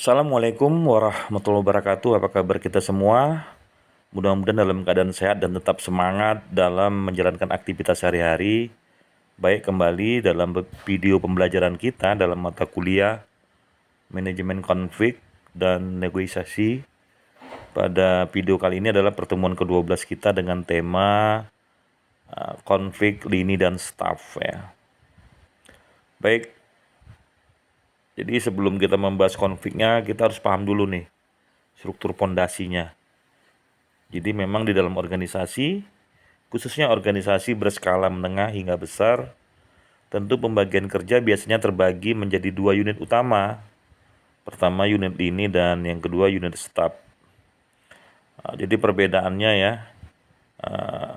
Assalamualaikum warahmatullahi wabarakatuh. Apa kabar kita semua? Mudah-mudahan dalam keadaan sehat dan tetap semangat dalam menjalankan aktivitas sehari-hari. Baik, kembali dalam video pembelajaran kita dalam mata kuliah Manajemen Konflik dan Negosiasi. Pada video kali ini adalah pertemuan ke-12 kita dengan tema konflik lini dan staf ya. Baik, jadi sebelum kita membahas konfliknya, kita harus paham dulu nih struktur pondasinya. Jadi memang di dalam organisasi, khususnya organisasi berskala menengah hingga besar, tentu pembagian kerja biasanya terbagi menjadi dua unit utama. Pertama unit lini dan yang kedua unit staf. Jadi perbedaannya ya,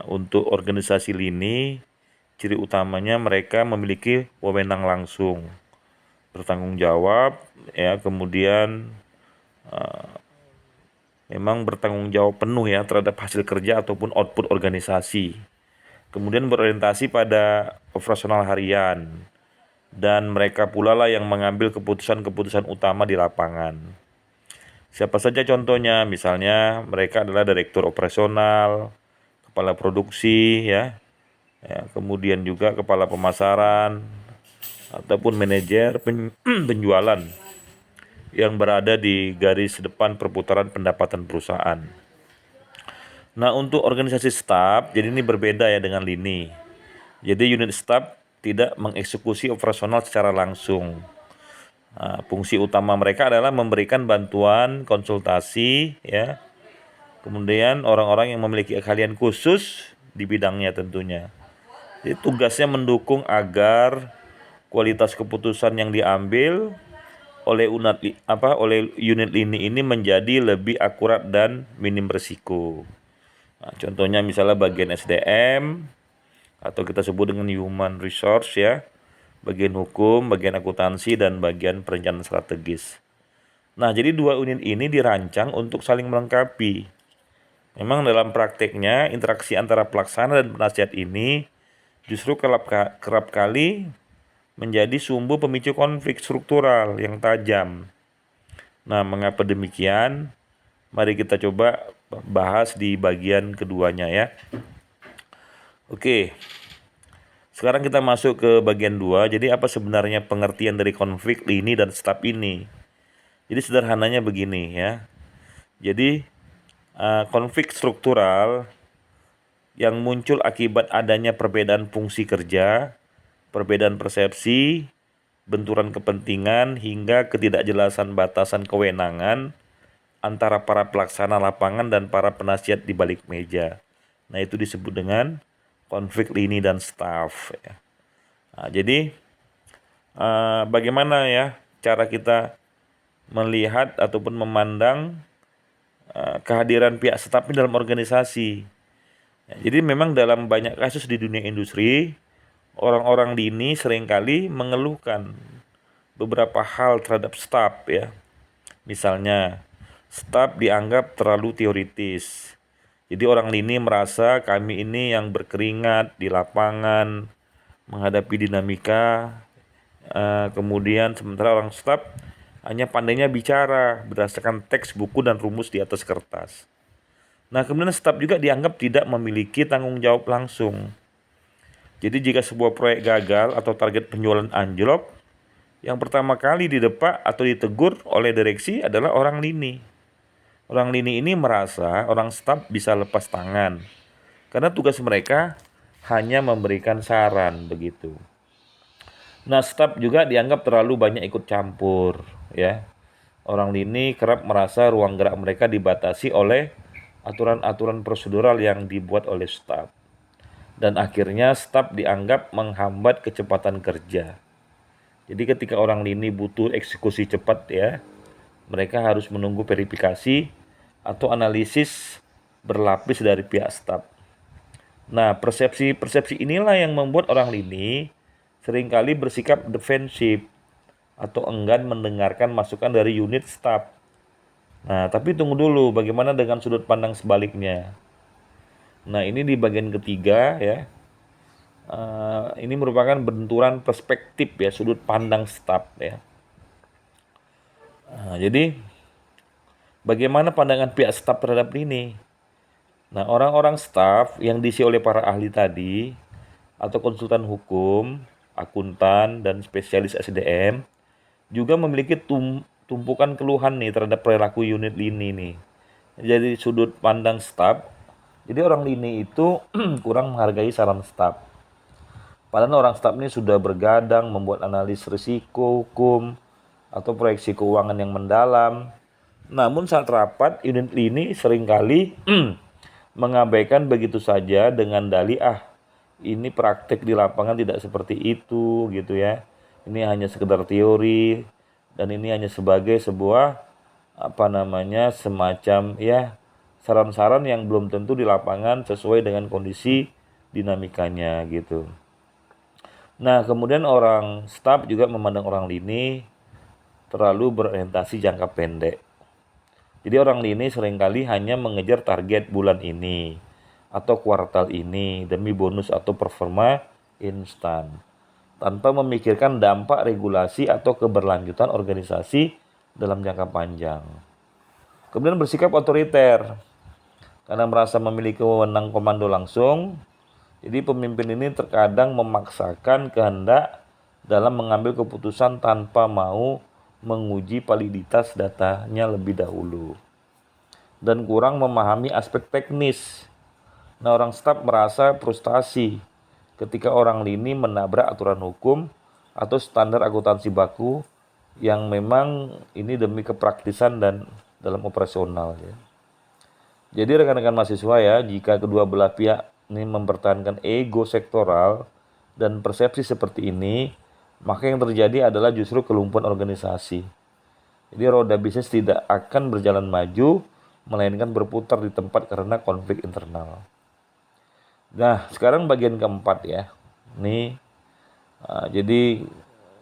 untuk organisasi lini, ciri utamanya mereka memiliki wewenang langsung, bertanggung jawab, ya, kemudian memang bertanggung jawab penuh ya terhadap hasil kerja ataupun output organisasi. Kemudian berorientasi pada operasional harian, dan mereka pula lah yang mengambil keputusan-keputusan utama di lapangan. Siapa saja contohnya? Misalnya mereka adalah direktur operasional, kepala produksi ya, kemudian juga kepala pemasaran ataupun manajer penjualan yang berada di garis depan perputaran pendapatan perusahaan. Nah, untuk organisasi staf, jadi ini berbeda ya dengan lini. Jadi unit staf tidak mengeksekusi operasional secara langsung. Fungsi utama mereka adalah memberikan bantuan, konsultasi, ya. Kemudian orang-orang yang memiliki keahlian khusus di bidangnya tentunya. Jadi tugasnya mendukung agar kualitas keputusan yang diambil oleh unit lini ini menjadi lebih akurat dan minim risiko. Contohnya misalnya bagian SDM atau kita sebut dengan human resource ya, bagian hukum, bagian akuntansi, dan bagian perencanaan strategis. Nah, jadi dua unit ini dirancang untuk saling melengkapi. Memang dalam prakteknya interaksi antara pelaksana dan penasihat ini justru kerap kali menjadi sumbu pemicu konflik struktural yang tajam. Nah, mengapa demikian? Mari kita coba bahas di bagian keduanya ya. Oke, sekarang kita masuk ke bagian 2. Jadi apa sebenarnya pengertian dari konflik lini dan staf ini? Jadi sederhananya begini ya. Jadi konflik struktural yang muncul akibat adanya perbedaan fungsi kerja, perbedaan persepsi, benturan kepentingan, hingga ketidakjelasan batasan kewenangan antara para pelaksana lapangan dan para penasihat di balik meja. Nah, itu disebut dengan konflik lini dan staf ya. Nah, jadi bagaimana ya cara kita melihat ataupun memandang kehadiran pihak staf dalam organisasi. Ya, jadi memang dalam banyak kasus di dunia industri, orang-orang lini seringkali mengeluhkan beberapa hal terhadap staf ya. Misalnya, staf dianggap terlalu teoritis. Jadi orang lini merasa kami ini yang berkeringat di lapangan, menghadapi dinamika, kemudian sementara orang staf hanya pandainya bicara berdasarkan teks buku dan rumus di atas kertas. Nah, kemudian staf juga dianggap tidak memiliki tanggung jawab langsung. Jadi jika sebuah proyek gagal atau target penjualan anjlok, yang pertama kali didepak atau ditegur oleh direksi adalah orang lini. Orang lini ini merasa orang staf bisa lepas tangan, karena tugas mereka hanya memberikan saran begitu. Nah, staf juga dianggap terlalu banyak ikut campur ya. Orang lini kerap merasa ruang gerak mereka dibatasi oleh aturan-aturan prosedural yang dibuat oleh staf. Dan akhirnya staf dianggap menghambat kecepatan kerja. Jadi ketika orang lini butuh eksekusi cepat ya, mereka harus menunggu verifikasi atau analisis berlapis dari pihak staf. Nah, persepsi inilah yang membuat orang lini seringkali bersikap defensif atau enggan mendengarkan masukan dari unit staf. Nah, tapi tunggu dulu, bagaimana dengan sudut pandang sebaliknya? Nah, ini di bagian ketiga ya. Ini merupakan benturan perspektif ya, sudut pandang staf ya. Nah, jadi bagaimana pandangan pihak staf terhadap ini? Nah, orang-orang staf yang diisi oleh para ahli tadi atau konsultan hukum, akuntan, dan spesialis SDM juga memiliki tumpukan keluhan nih terhadap perilaku unit lini nih. Jadi sudut pandang staf, jadi orang lini itu kurang menghargai saran staf. Padahal orang staf ini sudah bergadang membuat analis risiko hukum atau proyeksi keuangan yang mendalam. Namun saat rapat, unit lini seringkali mengabaikan begitu saja dengan dalih ini praktek di lapangan tidak seperti itu gitu ya. Ini hanya sekedar teori dan ini hanya sebagai sebuah semacam ya saran-saran yang belum tentu di lapangan sesuai dengan kondisi dinamikanya gitu. Nah, kemudian orang staf juga memandang orang lini terlalu berorientasi jangka pendek. Jadi orang lini seringkali hanya mengejar target bulan ini atau kuartal ini demi bonus atau performa instan, tanpa memikirkan dampak regulasi atau keberlanjutan organisasi dalam jangka panjang. Kemudian bersikap otoriter, karena merasa memiliki wewenang komando langsung. Jadi pemimpin ini terkadang memaksakan kehendak dalam mengambil keputusan tanpa mau menguji validitas datanya lebih dahulu dan kurang memahami aspek teknis. Nah, orang staf merasa frustasi ketika orang lini menabrak aturan hukum atau standar akuntansi baku yang memang ini demi kepraktisan dan dalam operasional ya. Jadi rekan-rekan mahasiswa ya, jika kedua belah pihak ini mempertahankan ego sektoral dan persepsi seperti ini, maka yang terjadi adalah justru kelumpuhan organisasi. Jadi roda bisnis tidak akan berjalan maju, melainkan berputar di tempat karena konflik internal. Nah, sekarang bagian keempat ya. Jadi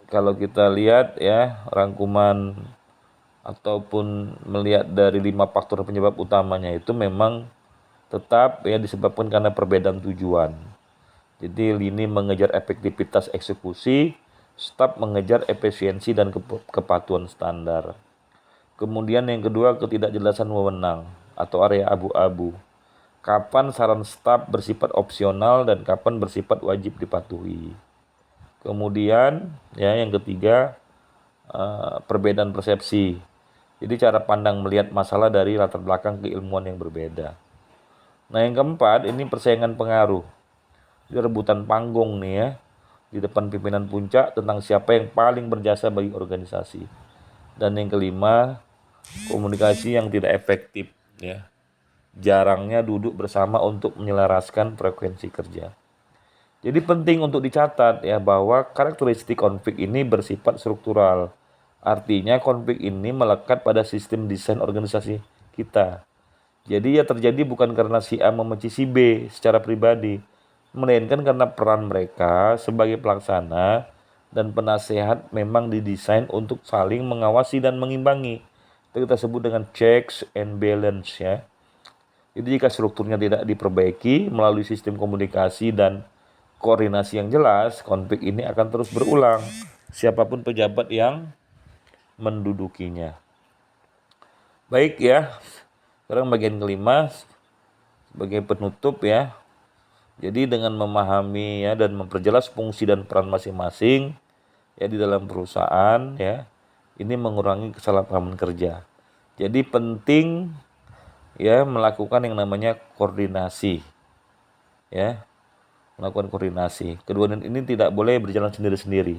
kalau kita lihat ya rangkuman ataupun melihat dari 5 faktor penyebab utamanya itu memang tetap ya disebabkan karena perbedaan tujuan. Jadi lini mengejar efektivitas eksekusi, staf mengejar efisiensi dan kepatuhan standar. Kemudian yang kedua, ketidakjelasan wewenang atau area abu-abu. Kapan saran staf bersifat opsional dan kapan bersifat wajib dipatuhi. Kemudian ya yang ketiga, perbedaan persepsi. Jadi cara pandang melihat masalah dari latar belakang keilmuan yang berbeda. Nah, yang keempat ini persaingan pengaruh. Jadi rebutan panggung nih ya di depan pimpinan puncak tentang siapa yang paling berjasa bagi organisasi. Dan yang kelima, komunikasi yang tidak efektif ya. Jarangnya duduk bersama untuk menyelaraskan frekuensi kerja. Jadi penting untuk dicatat ya bahwa karakteristik konflik ini bersifat struktural. Artinya konflik ini melekat pada sistem desain organisasi kita. Jadi ya terjadi bukan karena si A membenci si B secara pribadi, melainkan karena peran mereka sebagai pelaksana dan penasehat memang didesain untuk saling mengawasi dan mengimbangi. Itu kita sebut dengan checks and balance ya. Jadi jika strukturnya tidak diperbaiki melalui sistem komunikasi dan koordinasi yang jelas, konflik ini akan terus berulang siapapun pejabat yang mendudukinya. Baik ya, sekarang bagian kelima sebagai penutup ya. Jadi dengan memahami ya dan memperjelas fungsi dan peran masing-masing ya di dalam perusahaan ya, ini mengurangi kesalahpahaman kerja. Jadi penting ya melakukan yang namanya koordinasi ya. Melakukan koordinasi. Kedua ini tidak boleh berjalan sendiri-sendiri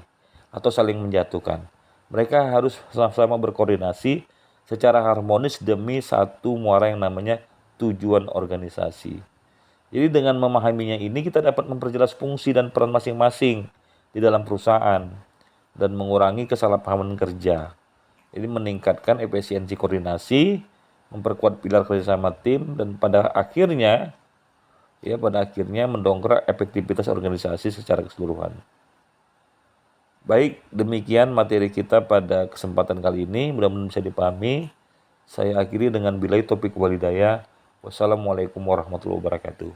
atau saling menjatuhkan. Mereka harus sama-sama berkoordinasi secara harmonis demi satu muara yang namanya tujuan organisasi. Jadi dengan memahaminya ini kita dapat memperjelas fungsi dan peran masing-masing di dalam perusahaan dan mengurangi kesalahpahaman kerja. Jadi meningkatkan efisiensi koordinasi, memperkuat pilar kerjasama tim dan pada akhirnya mendongkrak efektivitas organisasi secara keseluruhan. Baik, demikian materi kita pada kesempatan kali ini. Mudah-mudahan bisa dipahami. Saya akhiri dengan billahi taufiq wal hidayah. Wassalamualaikum warahmatullahi wabarakatuh.